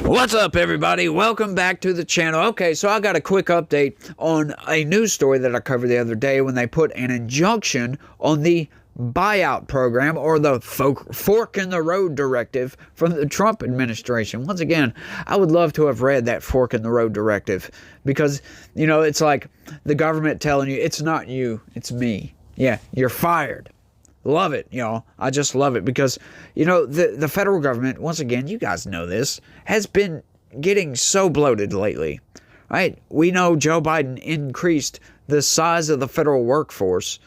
What's up, everybody? Welcome back to the channel. Okay, so I got a quick update on a news story that I covered the other day when they put an injunction on the buyout program, or the fork in the road directive from the Trump administration. Once again, I would love to have read that fork in the road directive, because, you know, it's like the government telling you, it's not you, it's me. Yeah, you're fired. Love it, y'all. I just love it because, you know, the federal government, once again, you guys know this, has been getting so bloated lately, right? We know Joe Biden increased the size of the federal workforce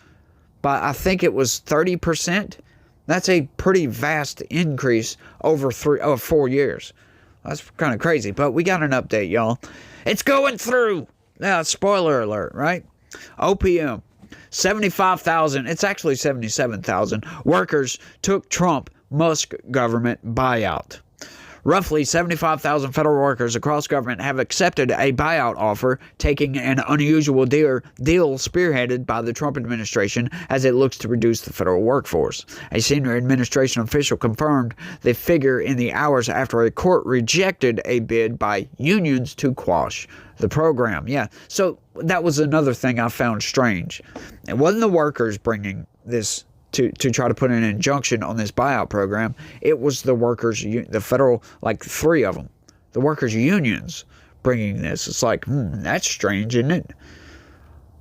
by, I think it was 30%. That's a pretty vast increase over 4 years. That's kind of crazy, but we got an update, y'all. It's going through. Spoiler alert, right? OPM. 75,000, it's actually 77,000 workers took Trump-Musk government buyout. Roughly 75,000 federal workers across government have accepted a buyout offer, taking an unusual deal spearheaded by the Trump administration as it looks to reduce the federal workforce. A senior administration official confirmed the figure in the hours after a court rejected a bid by unions to quash the program. Yeah, so that was another thing I found strange. It wasn't the workers bringing this to try to put an injunction on this buyout program. It was the workers, the federal, like 3 of them, the workers' unions bringing this. It's like, that's strange, isn't it?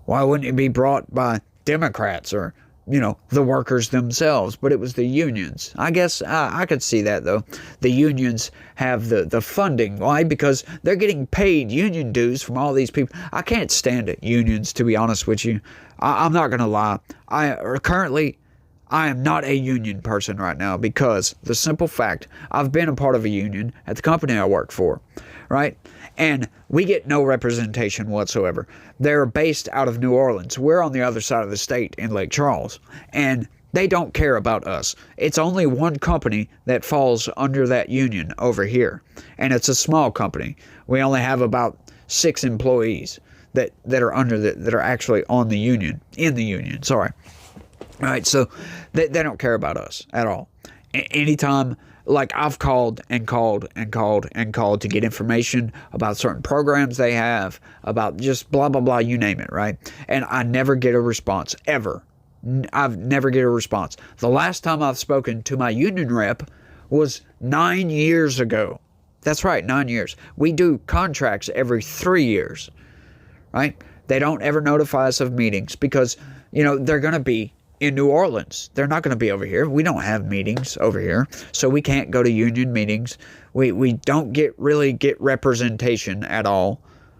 Why wouldn't it be brought by Democrats or, you know, the workers themselves? But it was the unions. I guess I could see that, though. The unions have the funding. Why? Because they're getting paid union dues from all these people. I can't stand it, unions, to be honest with you. I'm not going to lie. I am not a union person right now, because the simple fact, I've been a part of a union at the company I work for, right? And we get no representation whatsoever. They're based out of New Orleans. We're on the other side of the state in Lake Charles, and they don't care about us. It's only one company that falls under that union over here, and it's a small company. We only have about 6 employees that are under that are actually on the union, in the union, sorry. All right, so they don't care about us at all. Anytime, like, I've called and called and called and called to get information about certain programs they have, about just blah, blah, blah, you name it, right? And I never get a response, ever. I've never get a response. The last time I've spoken to my union rep was 9 years ago. That's right, 9 years. We do contracts every 3 years, right? They don't ever notify us of meetings because, you know, they're going to be in New Orleans. They're not going to be over here. We don't have meetings over here, so we can't go to union meetings. We don't really get representation at all.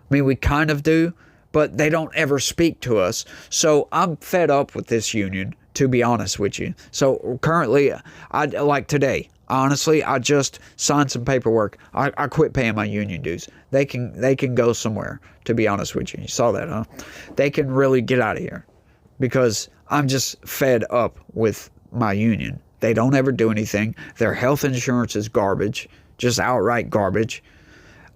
I mean, we kind of do, but they don't ever speak to us. So I'm fed up with this union, to be honest with you. So currently, like today, honestly, I just signed some paperwork. I quit paying my union dues. They can go somewhere, to be honest with you. You saw that, huh? They can really get out of here, because I'm just fed up with my union. They don't ever do anything. Their health insurance is garbage, just outright garbage.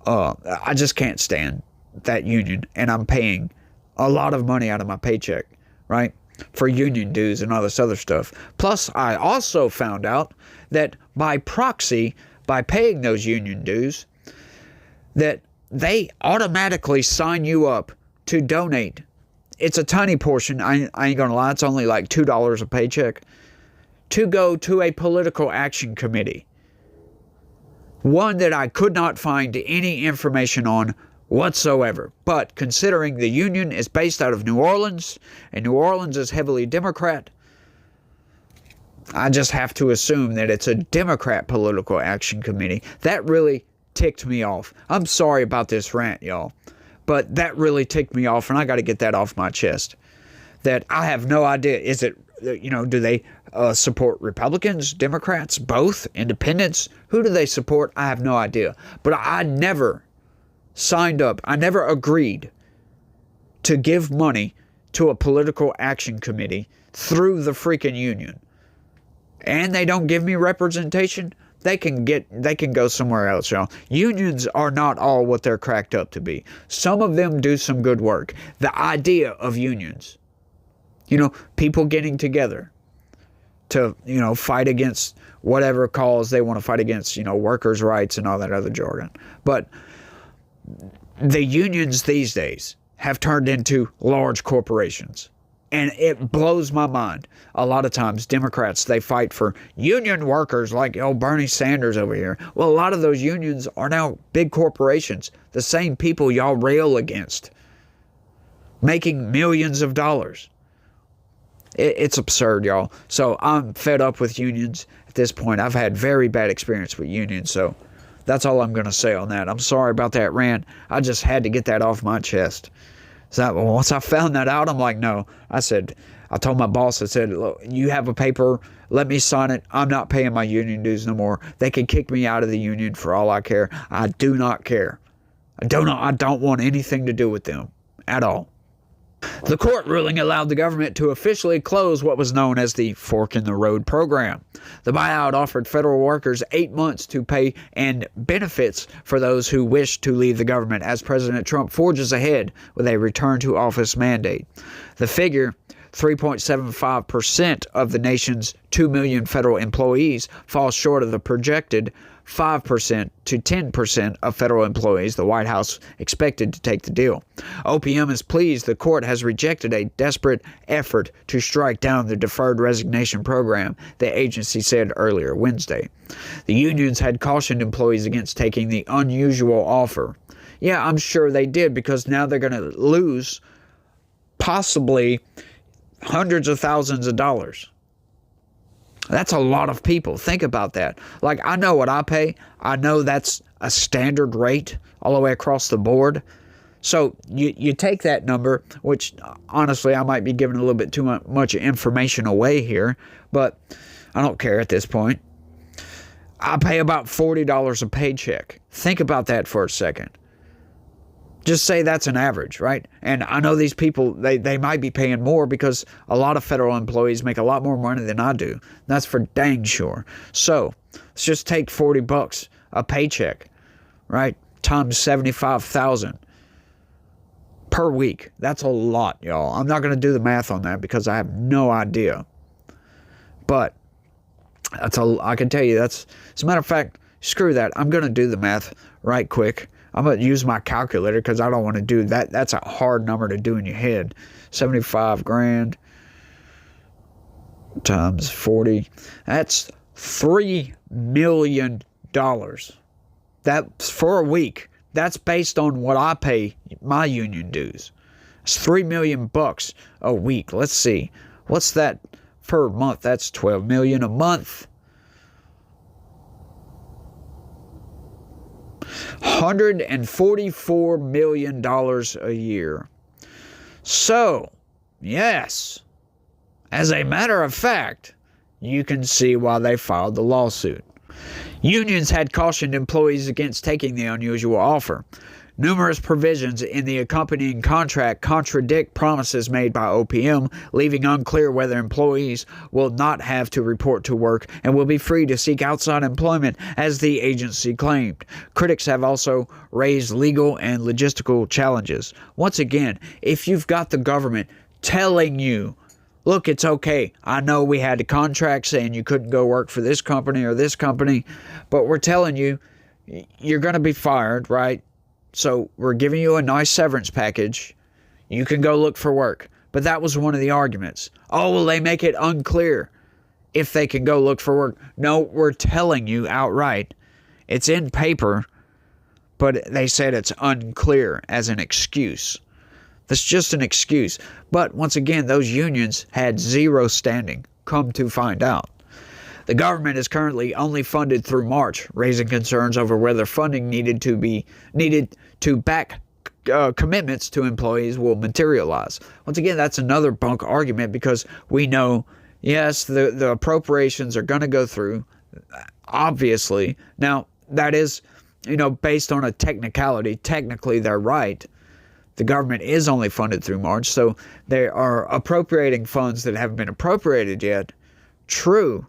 I just can't stand that union, and I'm paying a lot of money out of my paycheck, right, for union dues and all this other stuff. Plus, I also found out that by proxy, by paying those union dues, that they automatically sign you up to donate. It's a tiny portion, I ain't gonna lie, it's only like $2 a paycheck, to go to a political action committee. One that I could not find any information on whatsoever. But considering the union is based out of New Orleans, and New Orleans is heavily Democrat, I just have to assume that it's a Democrat political action committee. That really ticked me off. I'm sorry about this rant, y'all. But that really ticked me off, and I got to get that off my chest. That I have no idea. Is it, you know, do they support Republicans, Democrats, both, independents? Who do they support? I have no idea. But I never signed up. I never agreed to give money to a political action committee through the freaking union. And they don't give me representation. They can go somewhere else, y'all. Unions are not all what they're cracked up to be. Some of them do some good work. The idea of unions, you know, people getting together to, fight against whatever cause they want to fight against, workers' rights and all that other jargon. But the unions these days have turned into large corporations. And it blows my mind. A lot of times, Democrats, they fight for union workers like, Bernie Sanders over here. Well, a lot of those unions are now big corporations, the same people y'all rail against, making millions of dollars. It's absurd, y'all. So I'm fed up with unions at this point. I've had very bad experience with unions, so that's all I'm going to say on that. I'm sorry about that rant. I just had to get that off my chest. So once I found that out, I'm like, no. I told my boss, I said, look, you have a paper, let me sign it. I'm not paying my union dues no more. They can kick me out of the union for all I care. I do not care. I don't want anything to do with them at all. The court ruling allowed the government to officially close what was known as the Fork in the Road program. The buyout offered federal workers 8 months to pay and benefits for those who wish to leave the government as President Trump forges ahead with a return to office mandate. The figure, 3.75% of the nation's 2 million federal employees, falls short of the projected 5% to 10% of federal employees the White House expected to take the deal. OPM is pleased the court has rejected a desperate effort to strike down the deferred resignation program, the agency said earlier Wednesday. The unions had cautioned employees against taking the unusual offer. Yeah, I'm sure they did, because now they're going to lose possibly hundreds of thousands of dollars. That's a lot of people. Think about that. Like, I know what I pay. I know that's a standard rate all the way across the board. So you take that number, which honestly I might be giving a little bit too much information away here, but I don't care at this point. I pay about $40 a paycheck. Think about that for a second. Just say that's an average, right? And I know these people, they might be paying more, because a lot of federal employees make a lot more money than I do. That's for dang sure. So let's just take $40 a paycheck, right? Times 75,000 per week. That's a lot, y'all. I'm not going to do the math on that because I have no idea. But I can tell you that's, as a matter of fact, screw that. I'm going to do the math right quick. I'm going to use my calculator because I don't want to do that. That's a hard number to do in your head. 75 grand times 40. That's $3 million. That's for a week. That's based on what I pay my union dues. It's $3 million a week. Let's see. What's that per month? That's $12 million a month. $144 million a year. So, yes, as a matter of fact, you can see why they filed the lawsuit. Unions had cautioned employees against taking the unusual offer. Numerous provisions in the accompanying contract contradict promises made by OPM, leaving unclear whether employees will not have to report to work and will be free to seek outside employment, as the agency claimed. Critics have also raised legal and logistical challenges. Once again, if you've got the government telling you, look, it's okay. I know we had a contract saying you couldn't go work for this company or this company, but we're telling you you're going to be fired, right? So we're giving you a nice severance package. You can go look for work. But that was one of the arguments. Oh, well, they make it unclear if they can go look for work. No, we're telling you outright. It's in paper, but they said it's unclear as an excuse. That's just an excuse. But once again, those unions had zero standing, come to find out. The government is currently only funded through March, raising concerns over whether funding needed to back commitments to employees will materialize. Once again, that's another bunk argument, because we know, yes, the appropriations are going to go through, obviously. Now, that is, based on a technicality. Technically, they're right. The government is only funded through March, so they are appropriating funds that haven't been appropriated yet. True.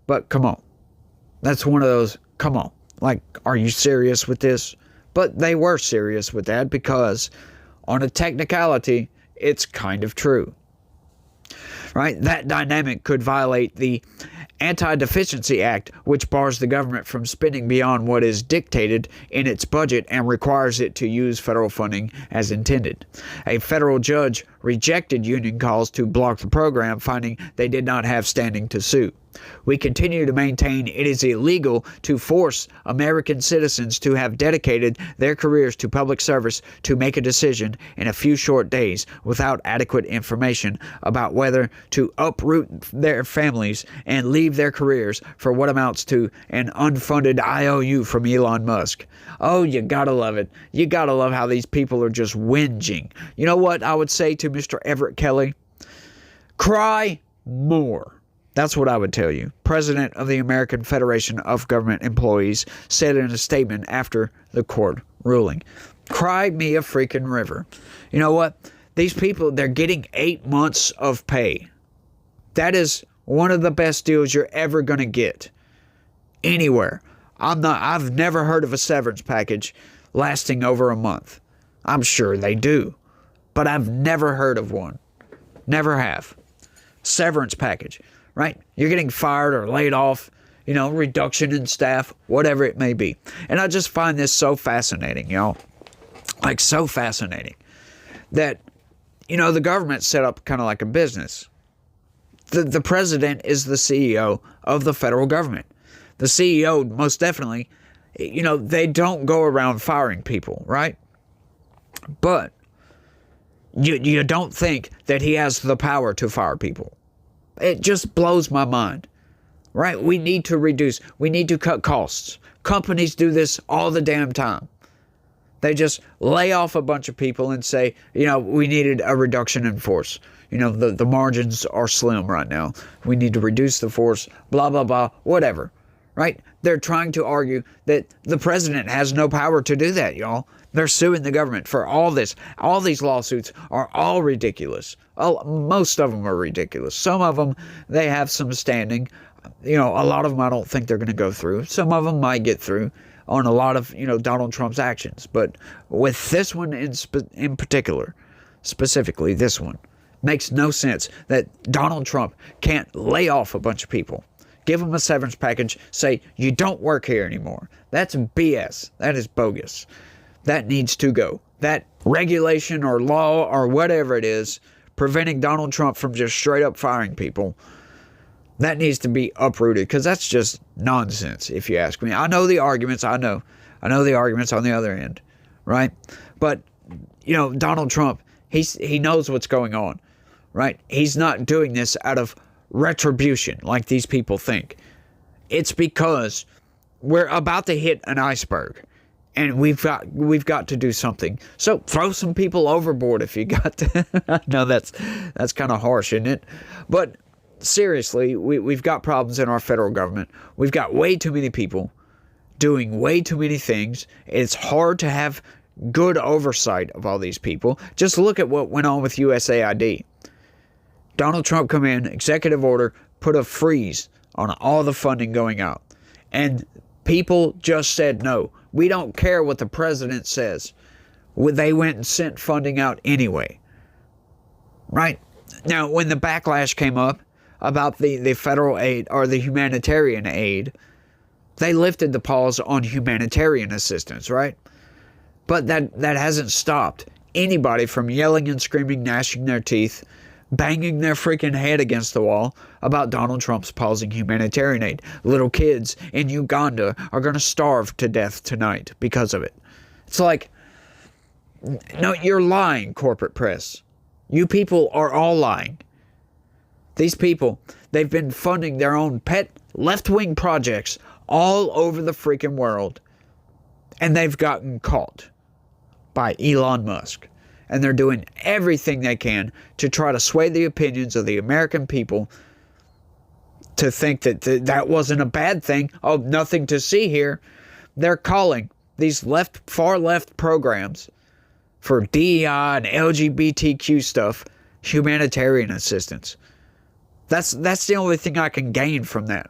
But come on. That's one of those, come on. Like, are you serious with this? But they were serious with that, because on a technicality, it's kind of true. right? That dynamic could violate the Anti-Deficiency Act, which bars the government from spending beyond what is dictated in its budget and requires it to use federal funding as intended. A federal judge rejected union calls to block the program, finding they did not have standing to sue. We continue to maintain it is illegal to force American citizens to have dedicated their careers to public service to make a decision in a few short days without adequate information about whether to uproot their families and leave their careers for what amounts to an unfunded IOU from Elon Musk. Oh, you gotta love it. You gotta love how these people are just whinging. You know what I would say to Mr. Everett Kelly? Cry more. That's what I would tell you. President of the American Federation of Government Employees said in a statement after the court ruling. Cry me a freaking river. You know what? These people, they're getting 8 months of pay. That is one of the best deals you're ever going to get anywhere. I've never heard of a severance package lasting over a month. I'm sure they do, but I've never heard of one. Never have. Severance package. Right? You're getting fired or laid off, reduction in staff, whatever it may be. And I just find this so fascinating, y'all. Like, so fascinating that, the government's set up kind of like a business. The president is the CEO of the federal government. The CEO, most definitely, they don't go around firing people, right? But you don't think that he has the power to fire people. It just blows my mind, right? We need to reduce. We need to cut costs. Companies do this all the damn time. They just lay off a bunch of people and say, we needed a reduction in force. The margins are slim right now. We need to reduce the force, blah, blah, blah, whatever, right? They're trying to argue that the president has no power to do that, y'all. They're suing the government for all this. All these lawsuits are all ridiculous. Most of them are ridiculous. Some of them, they have some standing. A lot of them I don't think they're going to go through. Some of them might get through on a lot of, Donald Trump's actions. But with this one in particular, specifically this one, makes no sense that Donald Trump can't lay off a bunch of people. Give them a severance package. Say, you don't work here anymore. That's BS. That is bogus. That needs to go. That regulation or law or whatever it is preventing Donald Trump from just straight up firing people, that needs to be uprooted, because that's just nonsense, if you ask me. I know the arguments. I know the arguments on the other end, right? But, Donald Trump, he knows what's going on, right? He's not doing this out of retribution like these people think. It's because we're about to hit an iceberg. And we've got to do something. So throw some people overboard if you got to. I know that's kind of harsh, isn't it? But seriously, we've got problems in our federal government. We've got way too many people doing way too many things. It's hard to have good oversight of all these people. Just look at what went on with USAID. Donald Trump come in, executive order, put a freeze on all the funding going out. And people just said no. We don't care what the president says. They went and sent funding out anyway. Right? Now, when the backlash came up about the federal aid or the humanitarian aid, they lifted the pause on humanitarian assistance, right? But that hasn't stopped anybody from yelling and screaming, gnashing their teeth, banging their freaking head against the wall about Donald Trump's pausing humanitarian aid. Little kids in Uganda are going to starve to death tonight because of it. It's like, no, you're lying, corporate press. You people are all lying. These people, they've been funding their own pet left-wing projects all over the freaking world, and they've gotten caught by Elon Musk. And they're doing everything they can to try to sway the opinions of the American people to think that that wasn't a bad thing. Oh, nothing to see here. They're calling these far left programs for DEI and LGBTQ stuff humanitarian assistance. That's the only thing I can gain from that,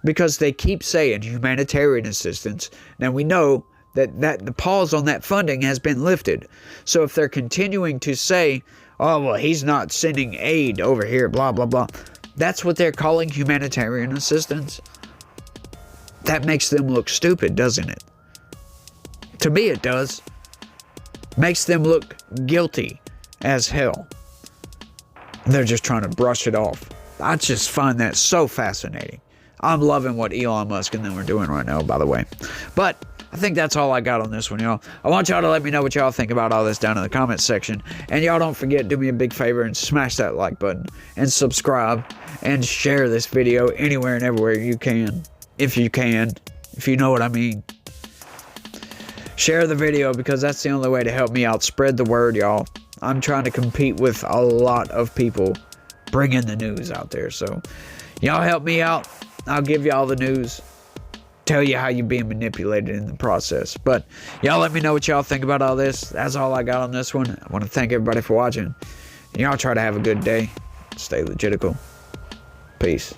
because they keep saying humanitarian assistance. Now we know that the pause on that funding has been lifted. So if they're continuing to say, oh, well, he's not sending aid over here, blah, blah, blah, that's what they're calling humanitarian assistance. That makes them look stupid, doesn't it? To me, it does. Makes them look guilty as hell. They're just trying to brush it off. I just find that so fascinating. I'm loving what Elon Musk and them are doing right now, by the way. But I think that's all I got on this one, y'all. I want y'all to let me know what y'all think about all this down in the comments section. And y'all don't forget, do me a big favor and smash that like button. And subscribe. And share this video anywhere and everywhere you can. If you can. If you know what I mean. Share the video because that's the only way to help me out. Spread the word, y'all. I'm trying to compete with a lot of people bringing the news out there. So, y'all help me out. I'll give y'all the news. Tell you how you're being manipulated in the process. But y'all let me know what y'all think about all this. That's all I got on this one. I want to thank everybody for watching. And y'all try to have a good day. Stay legitical. Peace.